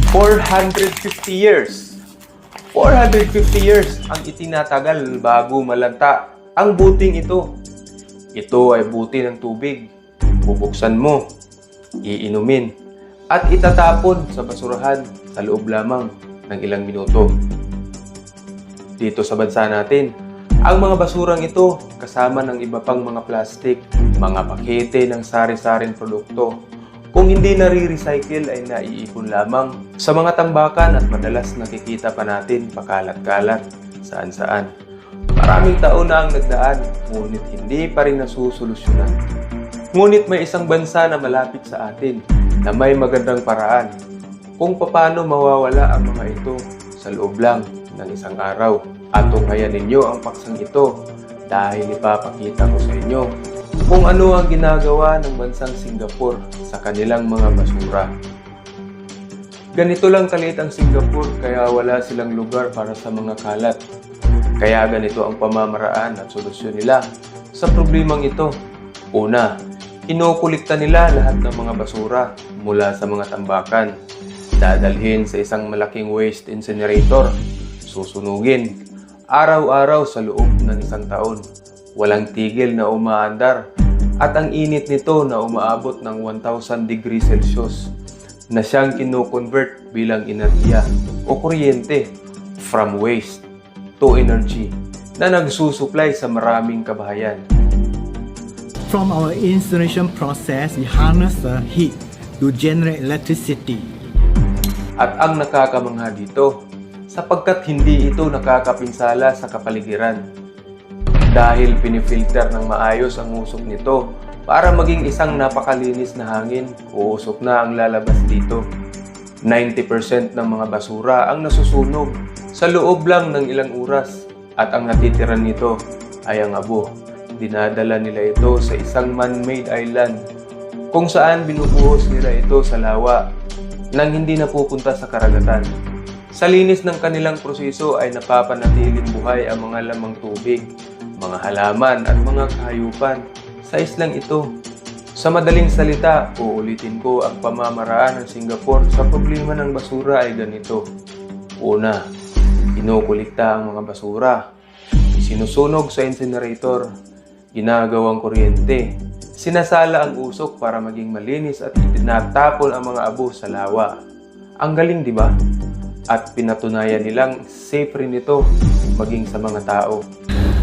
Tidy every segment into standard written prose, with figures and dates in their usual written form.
450 years. 450 years ang itinatagal bago malanta ang buting ito. Ito ay buti ng tubig. Bubuksan mo, iinumin, at itatapon sa basurahan sa loob lamang ng ilang minuto. Dito sa bansa natin, ang mga basurang ito kasama ng iba pang mga plastik, mga pakete ng sari-saring produkto, kung hindi nare-recycle ay naiipon lamang sa mga tambakan at madalas nakikita pa natin pakalat-kalat saan-saan. Maraming taon na ang nagdaan, ngunit hindi pa rin nasusolusyonan. Ngunit may isang bansa na malapit sa atin na may magandang paraan kung paano mawawala ang mga ito sa loob lang ng isang araw. At tunghayan ninyo ang paksang ito dahil ipapakita ko sa inyo kung ano ang ginagawa ng bansang Singapore sa kanilang mga basura. Ganito lang kaliit ang Singapore kaya wala silang lugar para sa mga kalat. Kaya ganito ang pamamaraan at solusyon nila sa problemang ito. Una, kinukulikta nila lahat ng mga basura mula sa mga tambakan. Dadalhin sa isang malaking waste incinerator. Susunugin araw-araw sa loob ng isang taon. Walang tigil na umaandar at ang init nito na umaabot ng 1,000 degrees Celsius na siyang kino-convert bilang enerhiya o kuryente from waste to energy na nagsusupply sa maraming kabahayan. From our incineration process, we harness the heat to generate electricity. At ang nakakamangha dito, sapagkat hindi ito nakakapinsala sa kapaligiran. Dahil pinifilter ng maayos ang usok nito para maging isang napakalinis na hangin, uusok na ang lalabas dito. 90% ng mga basura ang nasusunog sa loob lang ng ilang oras at ang natitira nito ay ang abo. Dinadala nila ito sa isang man-made island kung saan binubuhos nila ito sa lawa nang hindi napupunta sa karagatan. Sa linis ng kanilang proseso ay napapanatiling buhay ang mga lamang tubig, mga halaman at mga kahayupan sa islang ito. Sa madaling salita, uulitin ko ang pamamaraan ng Singapore sa problema ng basura ay ganito. Una, kinukulikta ang mga basura, sinusunog sa incinerator, ginagawang kuryente, sinasala ang usok para maging malinis at itinatapon ang mga abo sa lawa. Ang galing, di ba? At pinatunayan nilang safe rin ito maging sa mga tao.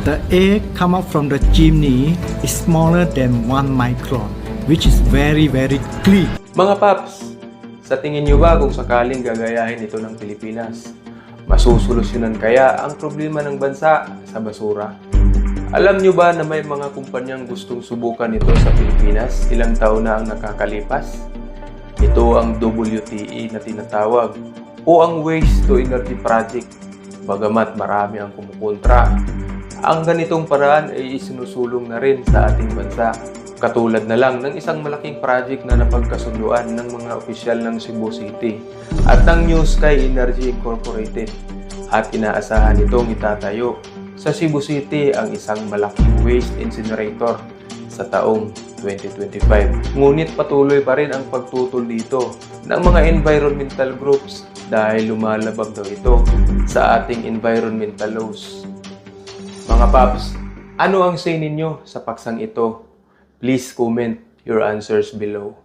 The air come out from the chimney is smaller than 1 micron, which is very clean. Mga paps, sa tingin nyo ba kung sakaling gagayahin ito ng Pilipinas, masusolusyonan kaya ang problema ng bansa sa basura? Alam nyo ba na may mga kumpanyang gustong subukan ito sa Pilipinas ilang taon na ang nakakalipas? Ito ang WTE na tinatawag o ang Waste to Energy Project. Bagamat marami ang kumukontra, ang ganitong paraan ay isinusulong na rin sa ating bansa. Katulad na lang ng isang malaking project na napagkasunduan ng mga opisyal ng Cebu City at ng New Sky Energy Incorporated. At inaasahan itong itatayo sa Cebu City ang isang malaking waste incinerator sa taong 2025. Ngunit patuloy pa rin ang pagtutol dito ng mga environmental groups dahil lumalabag daw ito sa ating environmental laws. Mga paps, ano ang say ninyo sa paksang ito? Please comment your answers below.